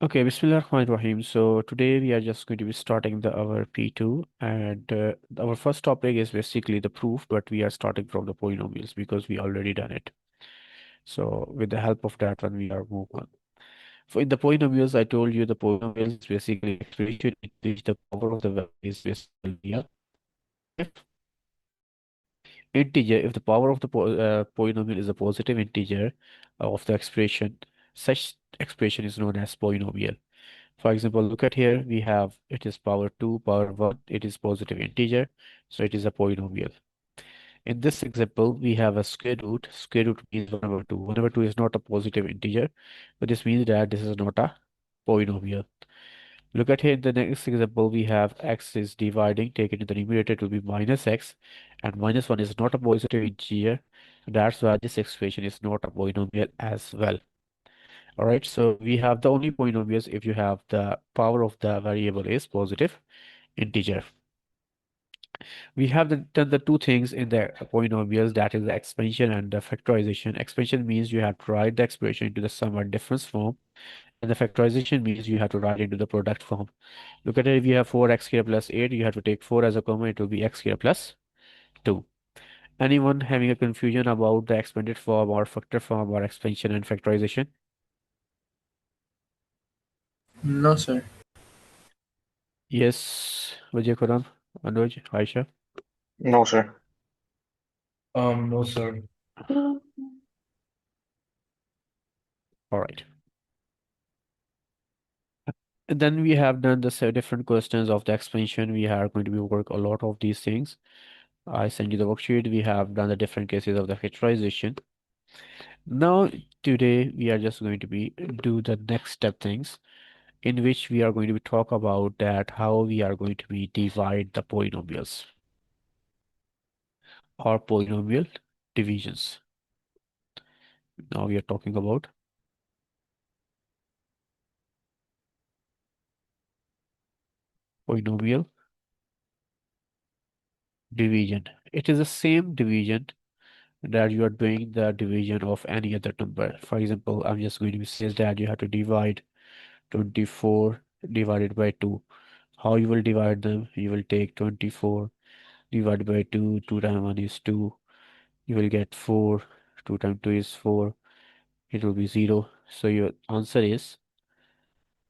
Okay, Bismillahirrahmanirrahim. So today we are just going to be starting our P2, and our first topic is basically the proof, but we are starting from the polynomials because we already done it. So with the help of that one, we are move on. So in the polynomials, I told you the polynomials is basically expression in which the power of the value is basically a if integer. If the power of the polynomial is a positive integer of the expression, such expression is known as polynomial. For example, look at here, we have it is power 2, power 1, it is positive integer, so it is a polynomial. In this example, we have a square root means 1 over 2. 1 over 2 is not a positive integer, but this means that this is not a polynomial. Look at here in the next example, we have x is dividing, take it in the numerator, it will be minus x, and minus 1 is not a positive integer, that's why this expression is not a polynomial as well. All right, so we have the only polynomials if you have the power of the variable is positive integer. We have done the two things in the polynomials, that is the expansion and the factorization. Expansion means you have to write the expression into the sum and difference form, and the factorization means you have to write into the product form. Look at it, if you have 4x squared plus 8, you have to take 4 as a common, it will be x squared plus 2. Anyone having a confusion about the expanded form or factor form or expansion and factorization? No, sir. Yes, Vijay Kuram, Anuj, Aisha. No, sir. No, sir. All right. And then we have done the different questions of the expansion. We are going to be work a lot of these things. I send you the worksheet. We have done the different cases of the factorization. Now, today we are just going to be do the next step things in which we are going to be talk about that how we are going to be divide the polynomials or polynomial divisions. Now we are talking about polynomial division. It is the same division that you are doing the division of any other number. For example, I'm just going to say that you have to divide 24 divided by 2. How you will divide them? You will take 24 divided by 2. 2 times 1 is 2. You will get 4. 2 times 2 is 4. It will be 0. So your answer is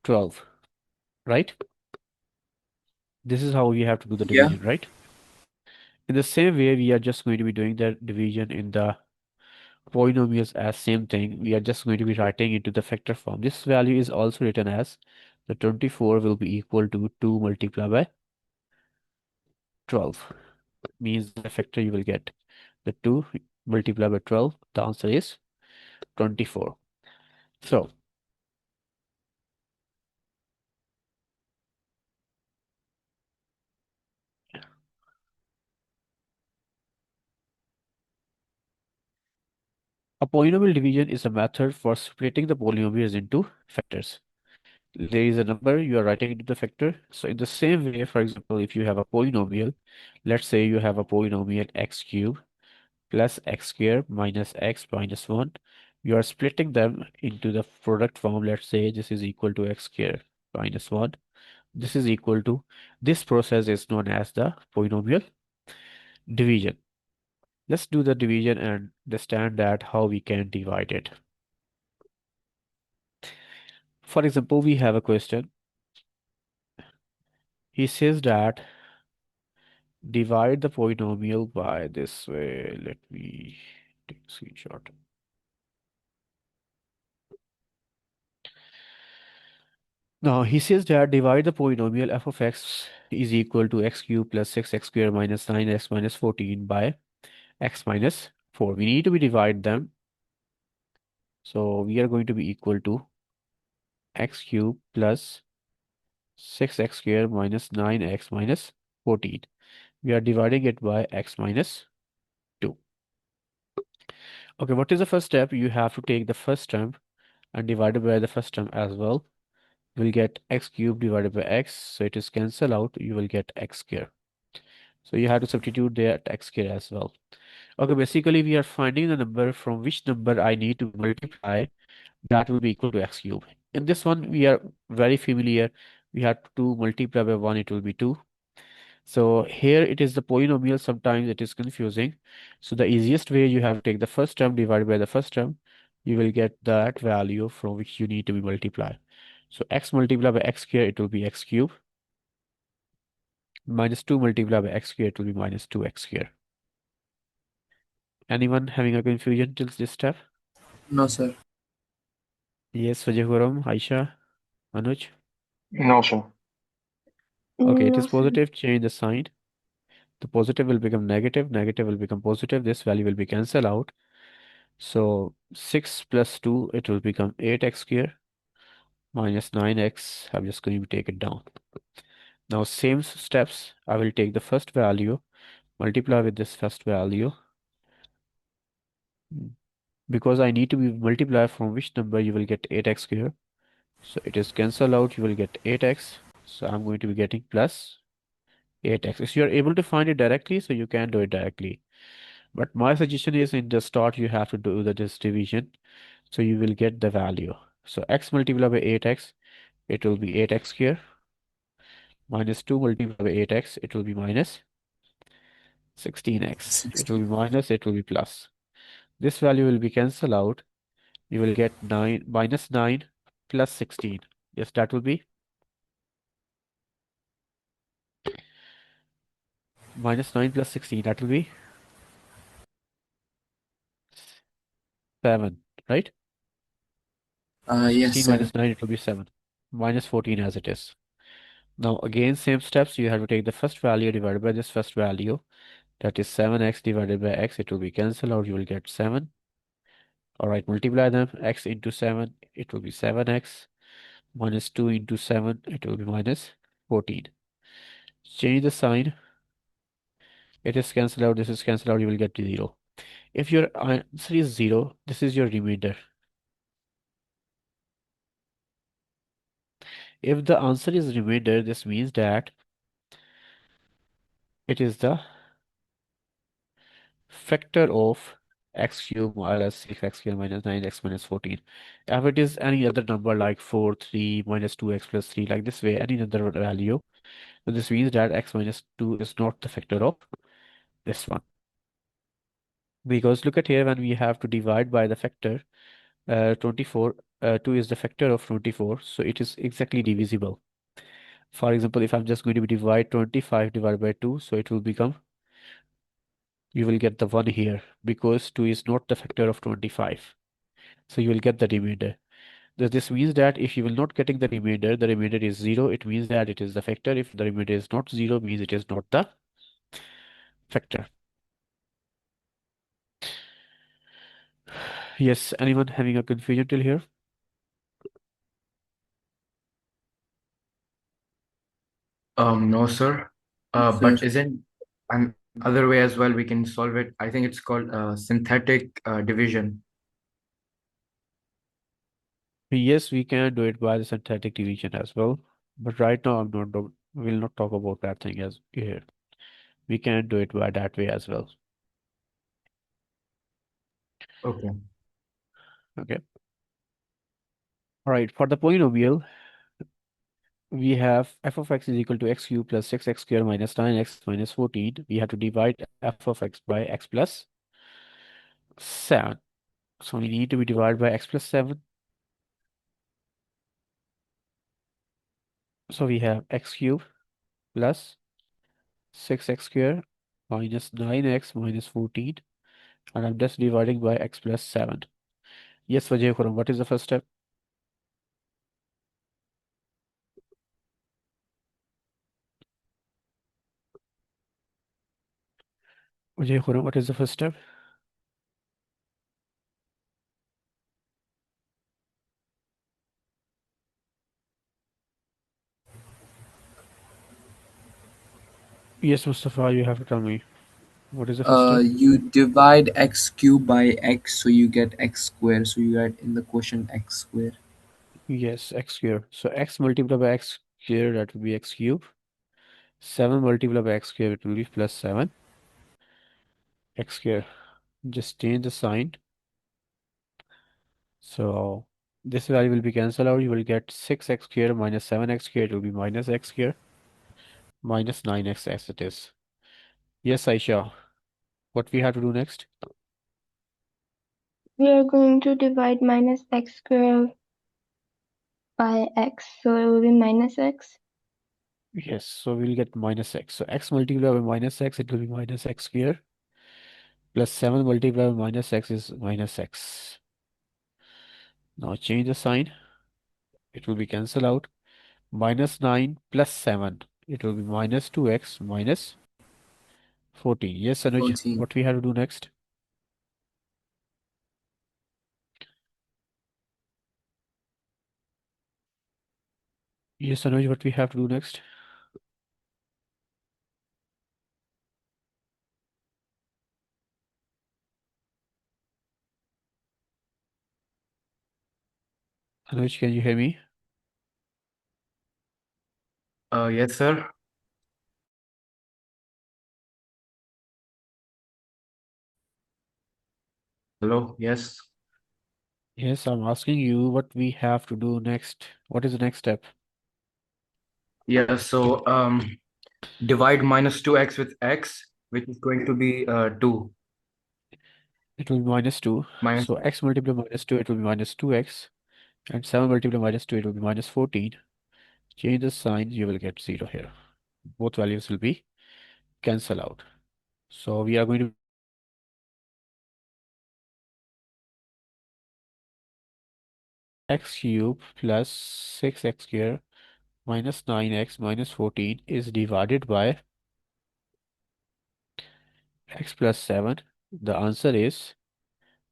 12, right? This is how we have to do the Yeah. division, right? In the same way, we are just going to be doing the division in the polynomials as same thing. We are just going to be writing into the factor form. This value is also written as the 24 will be equal to 2 multiplied by 12. Means the factor you will get. The 2 multiplied by 12, the answer is 24. So a polynomial division is a method for splitting the polynomials into factors. There is a number you are writing into the factor. So in the same way, for example, if you have a polynomial, let's say you have a polynomial x cubed plus x squared minus x minus 1. You are splitting them into the product form. Let's say this is equal to x squared minus 1. This is equal to, this process is known as the polynomial division. Let's do the division and understand that how we can divide it. For example, we have a question. He says that divide the polynomial by this way. Let me take a screenshot. Now he says that divide the polynomial f of x is equal to x cubed plus 6x squared minus 9x minus 14 by x minus 4. We need to be divide them. So we are going to be equal to x cubed plus 6x squared minus 9x minus 14. We are dividing it by x minus 2. Okay, what is the first step? You have to take the first term and divide it by the first term as well. We'll get x cubed divided by x. So it is cancel out. You will get x squared. So you have to substitute that x squared as well. Okay, basically we are finding the number from which number I need to multiply that will be equal to x cube. In this one, we are very familiar. We have to multiply by 1, it will be 2. So here it is the polynomial. Sometimes it is confusing. So the easiest way, you have to take the first term divided by the first term. You will get that value from which you need to be multiplied. So x multiplied by x square, it will be x cube. Minus 2 multiplied by x square, it will be minus 2x square. Anyone having a confusion till this step? No, sir. Yes, Vajehuram, Aisha, Anuj. No, sir. Okay, it is No, sir. positive. Change the sign. The positive will become negative. Negative will become positive. This value will be cancelled out. So 6 plus 2, it will become 8x square minus 9x. I'm just going to take it down. Now, same steps. I will take the first value, multiply with this first value. Because I need to be multiply from which number you will get 8x square. So it is cancelled out. You will get 8x. So I'm going to be getting plus 8x. If you are able to find it directly, so you can do it directly. But my suggestion is, in the start, you have to do this division. So you will get the value. So x multiplied by 8x, it will be 8x square. Minus 2 multiplied by 8x, it will be minus 16x. It will 60. be minus, it will be plus. This value will be cancelled out. You will get 9 minus 9 plus 16. Yes, that will be minus 9 plus 16. That will be 7, right? Yes, 16 sir. minus 9, it will be 7. Minus 14 as it is. Now, again, same steps. You have to take the first value divided by this first value. That is 7x divided by x. It will be cancelled out. You will get 7. All right, multiply them. X into 7, it will be 7x. Minus 2 into 7, it will be minus 14. Change the sign. It is cancelled out. This is cancelled out. You will get 0. If your answer is 0, this is your remainder. If the answer is remainder, this means that it is the factor of x cube minus 6x square minus 9x minus 14. If it is any other number like 4, 3, minus 2x plus 3, like this way, any other value, then this means that x minus 2 is not the factor of this one. Because look at here, when we have to divide by the factor 24, 2 is the factor of 24, so it is exactly divisible. For example, if I'm just going to be divide 25 divided by 2, so it will become, you will get the 1 here because 2 is not the factor of 25. So you will get the remainder. This means that if you will not getting the remainder is 0, it means that it is the factor. If the remainder is not 0, means it is not the factor. Yes, anyone having a confusion till here? No, sir. Sir. But isn't another way as well we can solve it? I think it's called synthetic division. Yes, we can do it by the synthetic division as well. But right now, will not talk about that thing as here. We can do it by that way as well. Okay. Okay. All right. For the polynomial, we have f of x is equal to x cubed plus 6x squared minus 9x minus 14. We have to divide f of x by x plus 7. So we need to be divided by x plus 7. So we have x cubed plus 6x squared minus 9x minus 14. And I'm just dividing by x plus 7. Yes, Vijay Khuram, what is the first step? Vijay Khuram, what is the first step? Yes, Mustafa, you have to tell me. What is the first step? You divide x cube by x, so you get x square. So you get in the quotient x square. Yes, x squared. So x multiplied by x squared, that will be x cubed. 7 multiplied by x squared, it will be plus 7 x squared. Just change the sign. So This value will be cancelled out. You will get 6x squared minus 7x squared. It will be minus x squared minus 9x as it is. Yes, Aisha. What we have to do next? We are going to divide minus x squared by x, so it will be minus x. Yes, so we'll get minus x. So x multiplied by minus x, it will be minus x squared. Plus 7 multiplied by minus x is minus x. Now change the sign. It will be cancelled out. Minus 9 plus 7. It will be minus 2x minus 14. Yes, Anuj, 14. what we have to do next? Yes, Anuj, what we have to do next? Anuj, can you hear me? Yes, sir. Hello. Yes. Yes, I'm asking you what we have to do next. What is the next step? Yeah. So divide minus 2x with x, which is going to be 2 It will be minus 2. minus. So x multiplied by minus 2, it will be minus 2x. And 7 multiplied by minus 2, it will be minus 14. Change the sign, you will get 0 here. Both values will be cancel out. So we are going to x cube plus 6x squared minus 9x minus 14 is divided by x plus 7. The answer is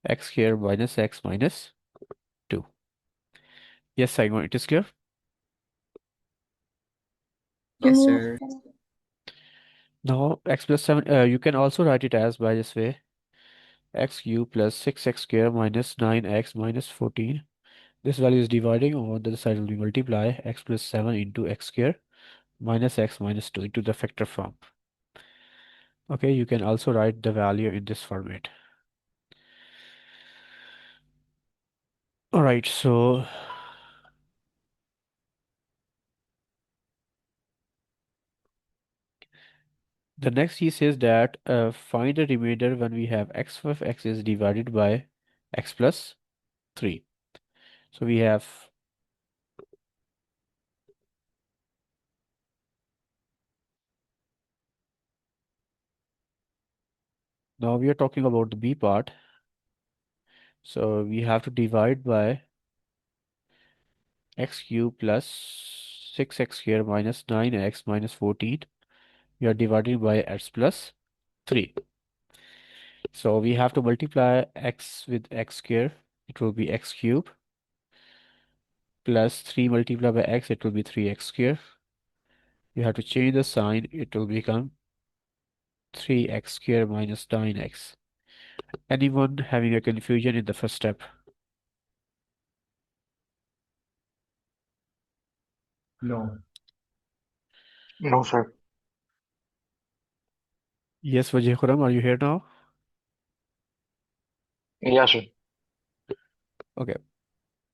x squared minus x minus 2. Yes, Simon, it is clear. Yes, Yes. sir. Now x plus 7, you can also write it as by this way. X cube plus 6x squared minus 9x minus 14. This value is dividing, on the other side will be multiply x plus 7 into x squared minus x minus 2 into the factor form. Okay, you can also write the value in this format. All right, so the next he says that find the remainder when we have x of x is divided by x plus 3. So we have now we are talking about the b part. So we have to divide by x cube plus 6x squared minus 9x minus 14. We are dividing by x plus 3. So we have to multiply x with x squared. It will be x cube plus 3 multiplied by x. It will be 3x squared. You have to change the sign. It will become 3x squared minus 9x. Anyone having a confusion in the first step? No. No, sir. Yes, Wajih Khurram, are you here now? Yeah, sir. Okay.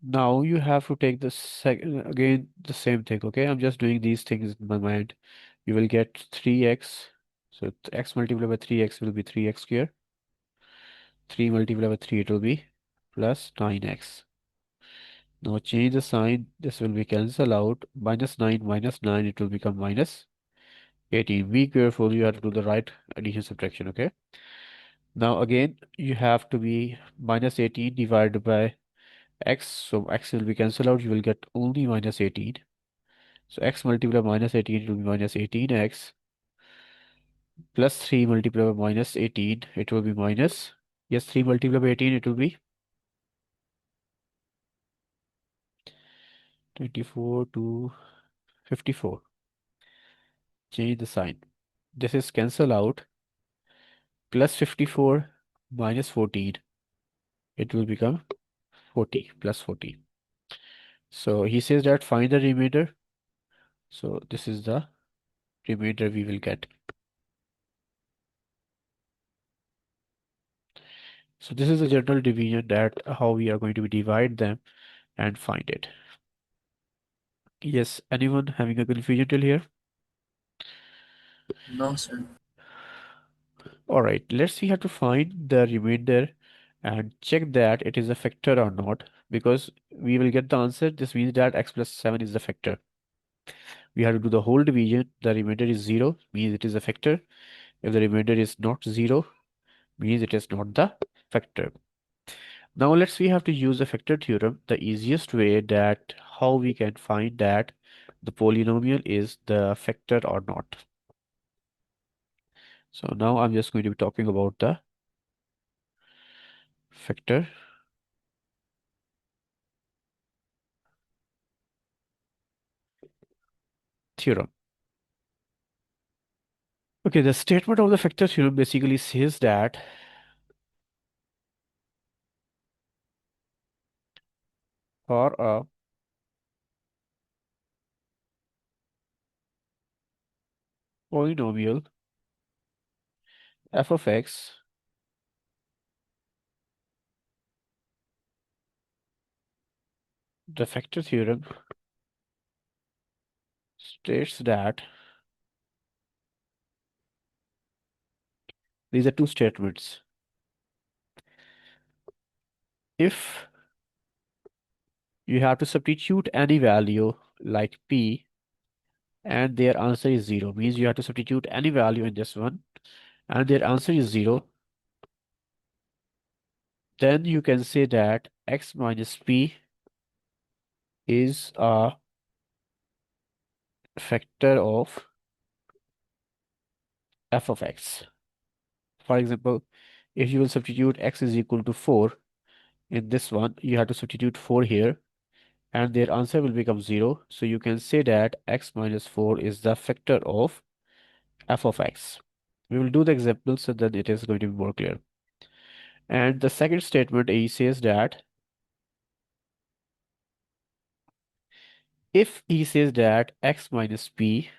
Now you have to take the second again the same thing. Okay, I'm just doing these things in my mind. You will get 3x. So x multiplied by 3x will be 3x squared. 3 multiplied by 3 it will be plus 9x. Now change the sign. This will be cancelled out. Minus 9 it will become minus 18. Be careful. You have to do the right addition subtraction. Okay. Now again you have to be minus 18 divided by x. So x will be cancelled out. You will get only minus 18. So x multiplied by minus 18 it will be minus 18x plus 3 multiplied by minus 18. It will be minus. Yes, 3 multiplied by 18 it will be 24 to 54. Change the sign. This is cancel out. Plus 54 minus 14. It will become 40 plus 40. So he says that find the remainder. So this is the remainder we will get. So this is the general division that how we are going to divide them and find it. Yes, anyone having a confusion till here? No, sir. All right, let's see how to find the remainder and check that it is a factor or not, because we will get the answer. This means that x plus 7 is the factor. We have to do the whole division. The remainder is 0, means it is a factor. If the remainder is not 0, means it is not the factor. Now let's see how to use the factor theorem, the easiest way that how we can find that the polynomial is the factor or not. So now I'm just going to be talking about the factor theorem. Okay, the statement of the factor theorem basically says that for a polynomial f of x, the factor theorem states that these are two statements. If you have to substitute any value like p and their answer is 0, means you have to substitute any value in this one and their answer is 0, then you can say that x minus p is a factor of f of x. For example, if you will substitute x is equal to 4 in this one, you have to substitute 4 here and their answer will become 0. So you can say that x minus 4 is the factor of f of x. We will do the example so that it is going to be more clear. And the second statement he says that if he says that x minus p,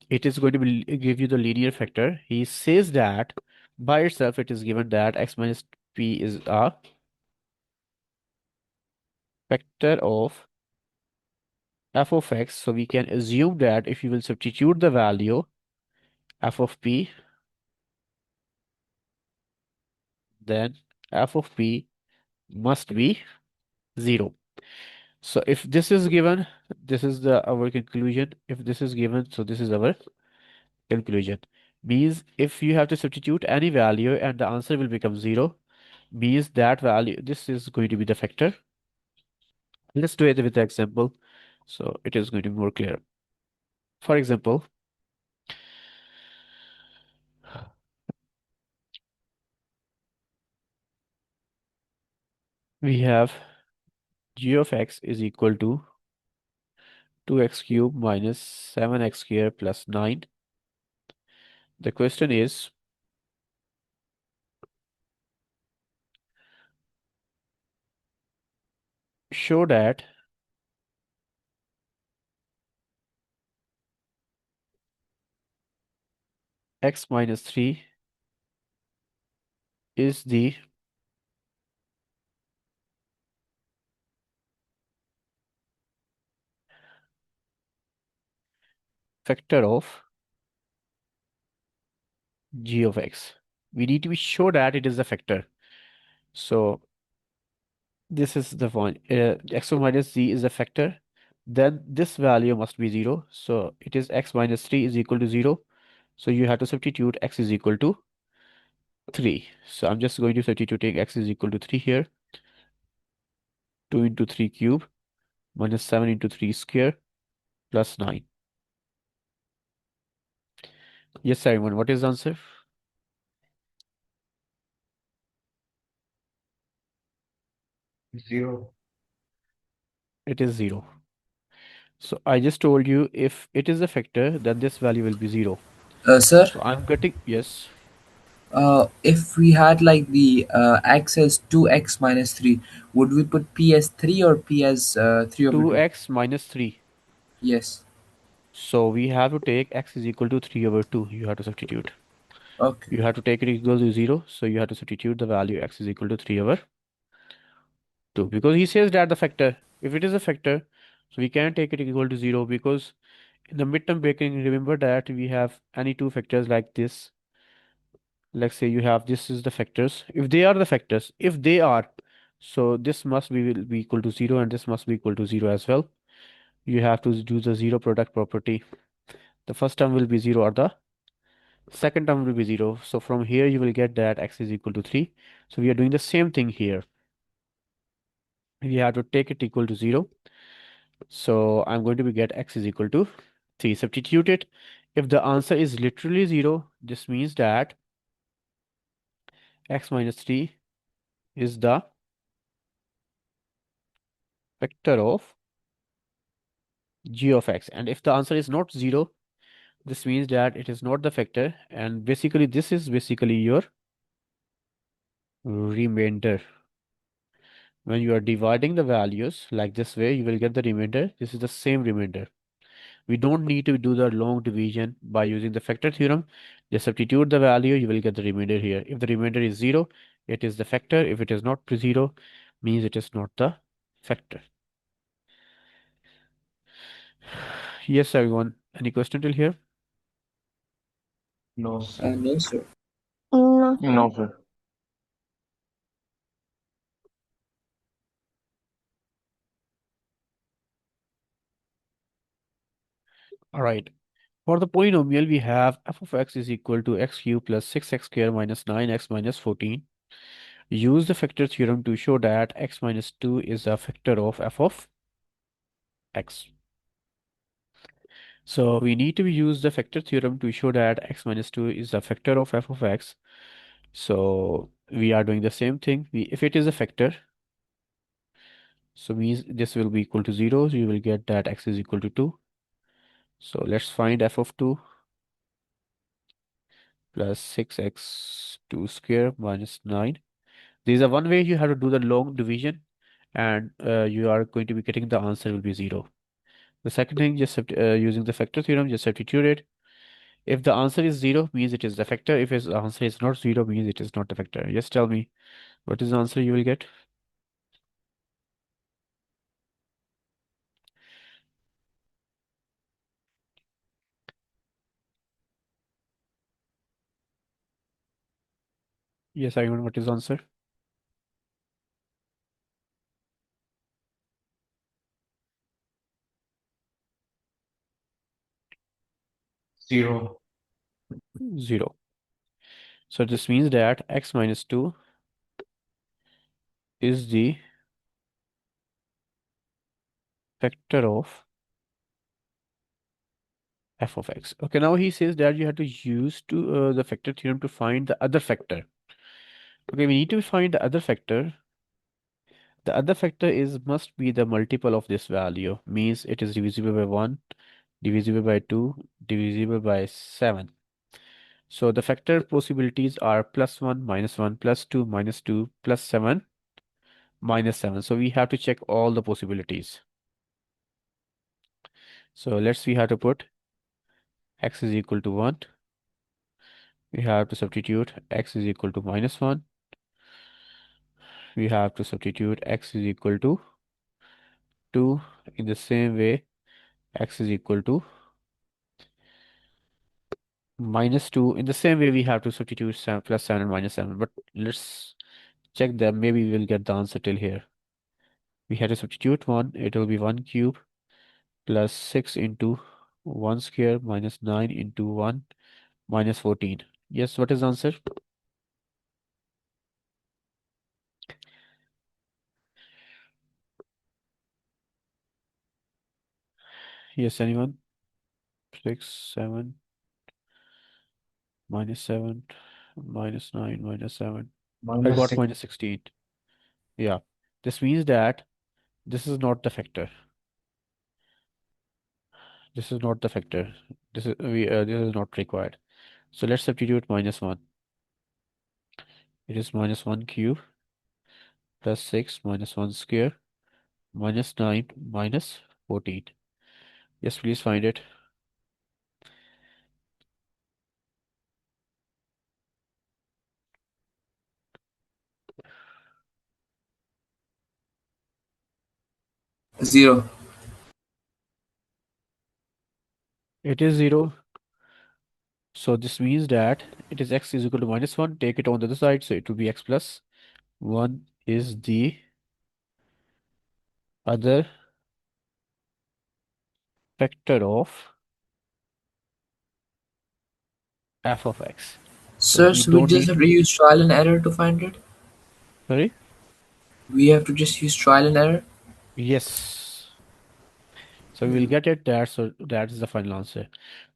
it is going to be give you the linear factor. He says that by itself it is given that x minus p is a factor of f of x. So we can assume that if you will substitute the value f of p, then f of p must be 0. So if this is given, this is the our conclusion. If this is given, so this is our conclusion. Means if you have to substitute any value and the answer will become 0, means that value, this is going to be the factor. Let's do it with the example. So it is going to be more clear. For example, we have g of x is equal to 2x cubed minus 7x squared plus 9. The question is, show that x minus 3 is the factor of g of x. We need to be sure that it is a factor. So this is the point. X1 minus z is a factor. Then this value must be 0. So it is x minus 3 is equal to 0. So you have to substitute x is equal to 3. So I'm just going to substituting x is equal to 3 here. 2 into 3 cube minus 7 into 3 square plus 9. Yes, Simon, what is the answer? 0. It is 0. So I just told you if it is a factor, then this value will be 0. Sir, So I'm getting, yes, if we had like the x as 2x minus 3, would we put p as 3 or p as 3 over 2? 2x minus 3. Yes. So we have to take x is equal to 3 over 2. You have to substitute. Okay. You have to take it equal to 0. So you have to substitute the value x is equal to 3 over 2 because he says that the factor, if it is a factor, so we can take it equal to 0 because in the midterm breaking, remember that we have any two factors like this. Let's say you have this is the factors. If they are the factors, if they are, so this must be will be equal to 0 and this must be equal to 0 as well. You have to do the zero product property. The first term will be 0 or the second term will be 0. So from here you will get that x is equal to 3. So we are doing the same thing here. We have to take it equal to 0. So I'm going to be get x is equal to 3. Substitute it. If the answer is literally 0, this means that x minus 3 is the factor of g of x. And if the answer is not 0, this means that it is not the factor. And basically, this is basically your remainder. When you are dividing the values like this way, you will get the remainder. This is the same remainder. We don't need to do the long division by using the factor theorem. Just substitute the value, you will get the remainder here. If the remainder is 0, it is the factor. If it is not 0, means it is not the factor. Yes, everyone. Any question till here? No, sir. No, sir. No, sir. No, sir. All right. For the polynomial, we have f of x is equal to x cubed plus 6x squared minus 9x minus 14. Use the factor theorem to show that x minus 2 is a factor of f of x. So we need to use the factor theorem to show that x minus 2 is a factor of f of x. So we are doing the same thing. If it is a factor, so means this will be equal to 0. So you will get that x is equal to 2. So let's find f of 2 plus 6x 2 square minus 9. There is a one way you have to do the long division and you are going to be getting the answer will be 0. The second thing, just using the factor theorem, just substitute it. If the answer is 0, means it is the factor. If the answer is not 0, means it is not the factor. Just tell me what is the answer you will get. Yes, I want what is the answer? 0. 0. So this means that x minus 2 is the factor of f of x. Okay, now he says that you have to use the factor theorem to find the other factor. Okay, we need to find the other factor. The other factor is must be the multiple of this value, means it is divisible by 1, divisible by 2, divisible by 7. So the factor possibilities are plus 1, minus 1, plus 2, minus 2, plus 7, minus 7. So we have to check all the possibilities. So let's see how to put x is equal to 1. We have to substitute x is equal to minus 1. We have to substitute x is equal to 2. In the same way, x is equal to minus 2. In the same way, we have to substitute 7, plus 7 and minus 7. But let's check them. Maybe we will get the answer till here. We have to substitute 1. It will be 1 cube plus 6 into 1 square minus 9 into 1 minus 14. Yes, what is the answer? Yes, anyone? 6, 7, minus 7, minus 9, minus 7. I Minus got 6. minus 16. Yeah. This means that this is not the factor. This is not the factor. This is not required. So let's substitute minus 1. It is minus 1 cube plus 6 minus 1 square minus 9 minus 14. Yes, please find it. 0. It is 0. So this means that it is x is equal to minus 1. Take it on the other side. So it will be x plus 1 is the other factor of f of x. So Sir, we so we don't just need, have to use trial and error to find it? sorry? We have to just use trial and error? Yes. So we will get it there. So that is the final answer.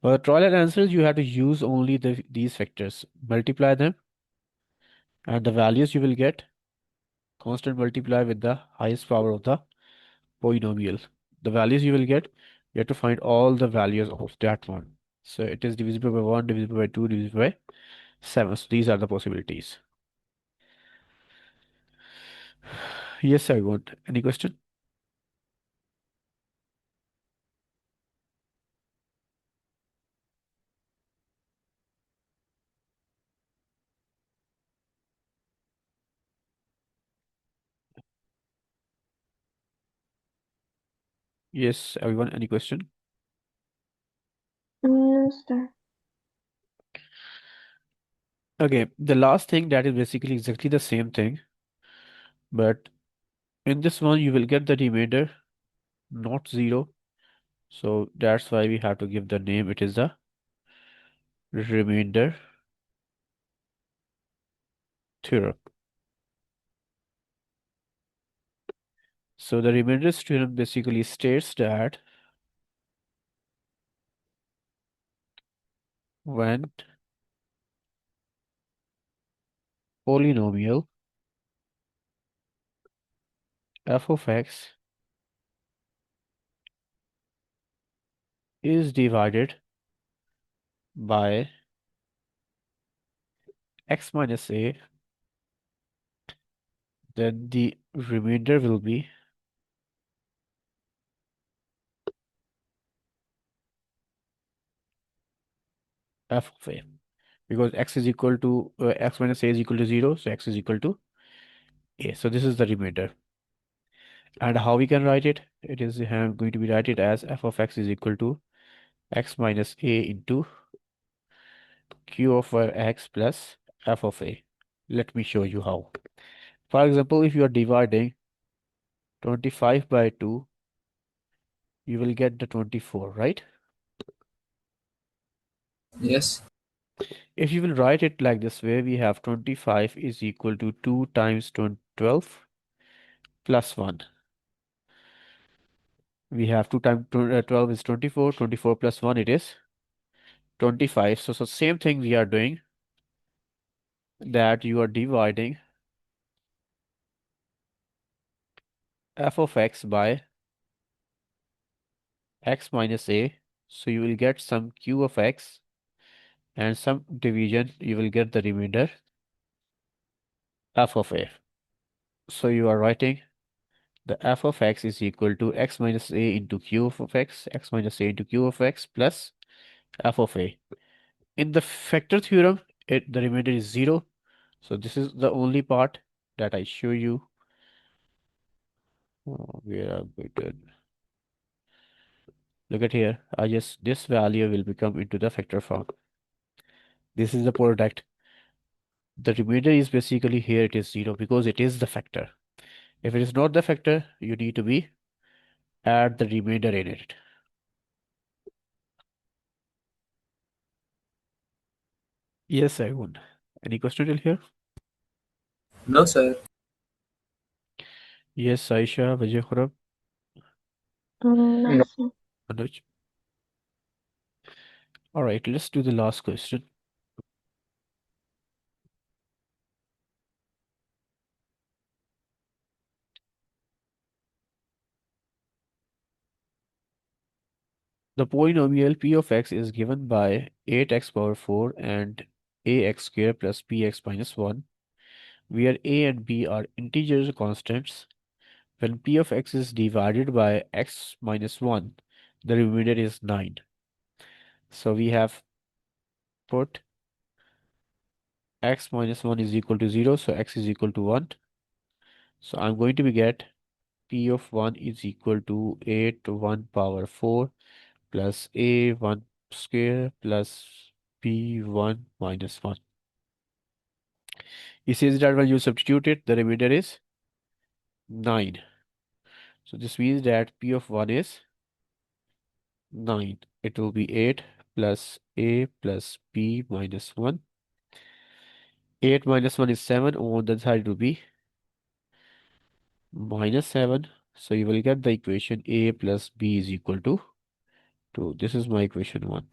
For trial and answers, you have to use only these factors. Multiply them, and the values you will get constant multiply with the highest power of the polynomial. The values you will get, you have to find all the values of that one. So it is divisible by 1, divisible by 2, divisible by 7. So these are the possibilities. Yes, I want. Any question? Yes, everyone, any question? No, sir. Okay, the last thing that is basically exactly the same thing, but in this one you will get the remainder, not 0. So that's why we have to give the name. It is the remainder theorem. So the remainder theorem basically states that when polynomial f of x is divided by x minus a, then the remainder will be f of a, because x is equal to x minus a is equal to 0, so x is equal to a. So this is the remainder. And how we can write it? It is going to be write it as f of x is equal to x minus a into q of x plus f of a. Let me show you how. For example, if you are dividing 25 by 2, you will get the 24, right? Yes. If you will write it like this way, we have 25 is equal to 2 times 12 plus 1. We have 2 times 12 is 24, 24 plus 1 it is 25. So same thing we are doing, that you are dividing f of x by x minus a. So you will get some q of x, and some division, you will get the remainder f of a. So you are writing the f of x is equal to x minus a into q of x, x minus a into q of x plus f of a. In the factor theorem, the remainder is 0. So this is the only part that I show you. Where I'm going to look at here. This value will become into the factor form. This is the product. The remainder is basically here it is 0 because it is the factor. If it is not the factor, you need to be add the remainder in it. Yes, I would. Any question till here? No, sir. Yes, Aisha, Vijay Khurram, No, No. sir. Anuj. All right, let's do the last question. The polynomial p of x is given by 8x power 4 and ax square plus bx minus 1, where a and b are integers constants. When p of x is divided by x minus 1, the remainder is 9. So we have put x minus 1 is equal to 0, so x is equal to 1. So I'm going to be get P of 1 is equal to 8 1 power 4 plus A 1 square plus B 1 minus 1. He says that when you substitute it, the remainder is 9. So this means that P of 1 is 9. It will be 8 plus A plus B minus 1. 8 minus 1 is 7. On the other side, it will be minus 7. So you will get the equation A plus B is equal to 2. This is my equation 1.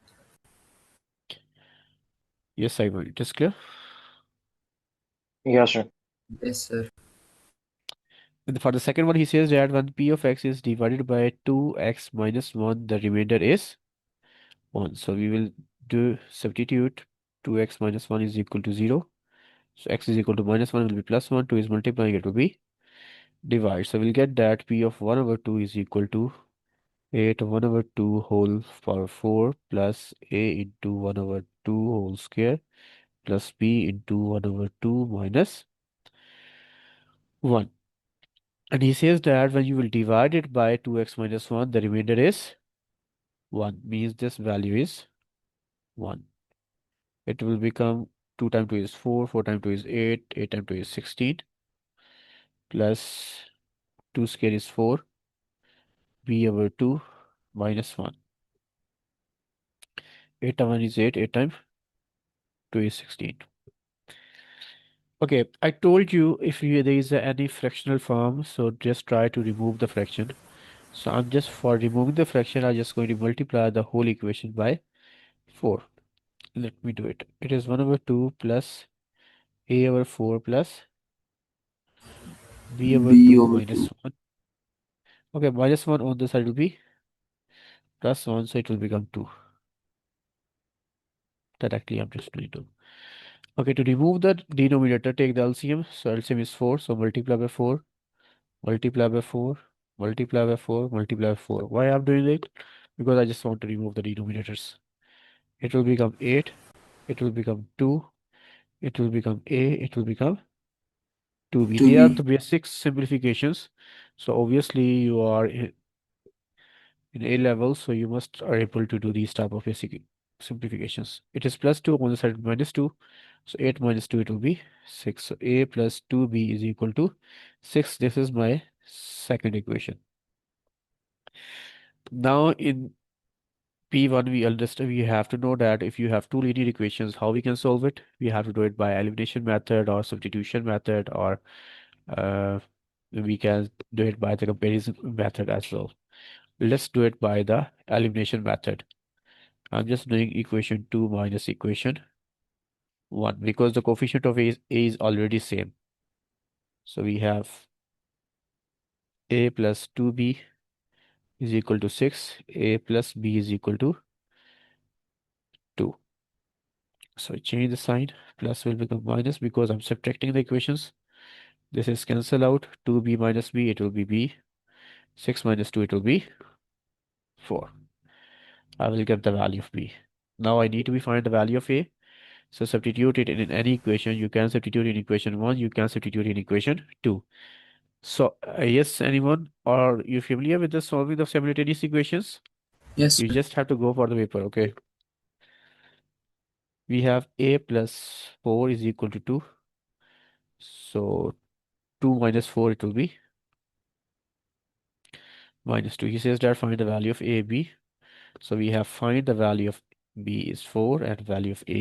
Yes, I will. It is clear. Yes, sir. Yes, sir. And for the second one, he says that when P of x is divided by 2x minus 1, the remainder is 1. So we will do substitute 2x minus 1 is equal to 0. So x is equal to minus 1 will be plus 1. 2 is multiplying, it will be divide. So we'll get that P of 1 over 2 is equal to 8 1 over 2 whole power 4 plus A into 1 over 2 whole square plus B into 1 over 2 minus 1. And he says that when you will divide it by 2x minus 1, the remainder is 1. Means this value is 1. It will become 2 times 2 is 4, 4 times 2 is 8, 8 times 2 is 16, plus 2 square is 4, b over 2 minus 1. 8 times 1 is 8, 8 times 2 is 16. Okay, I told you if there is any fractional form, so just try to remove the fraction. So I'm just for removing the fraction, I'm just going to multiply the whole equation by 4. Let me do it. It is 1 over 2 plus a over 4 plus b over B 2 over 2. minus 1. Okay, minus 1 on the side will be plus 1, so it will become 2. Directly I'm just doing 2. Okay, to remove the denominator, take the LCM. So LCM is 4, so multiply by 4, multiply by 4, multiply by 4, multiply by 4. Why I'm doing it? Because I just want to remove the denominators. It will become 8, it will become 2, it will become A, it will become 2b. They are 2B. the basic simplifications. So obviously you are in A level, so you must are able to do these type of basic simplifications. It is plus 2 on the side minus 2. So 8 minus 2 it will be 6. So A plus 2b is equal to 6. This is my second equation. Now in P1 we understand we have to know that if you have two linear equations, how we can solve it? We have to do it by elimination method or substitution method, or uh, we can do it by the comparison method as well. Let's do it by the elimination method. I'm just doing equation 2 minus equation 1 because the coefficient of A is already same. So we have A plus 2b is equal to 6. A plus b is equal to 2. So I change the sign. Plus will become minus because I'm subtracting the equations. This is cancel out. 2b minus b, it will be b. 6 minus 2, it will be 4. I will get the value of b. Now I need to find the value of a. So substitute it in any equation. You can substitute in equation 1. You can substitute in equation 2. So yes, anyone? Are you familiar with the solving of simultaneous equations? Yes, You sir. just have to go for the paper, okay? We have a plus 4 is equal to 2. So 2 minus 4, it will be minus 2. He says that find the value of a, b. So we have find the value of b is 4 and value of a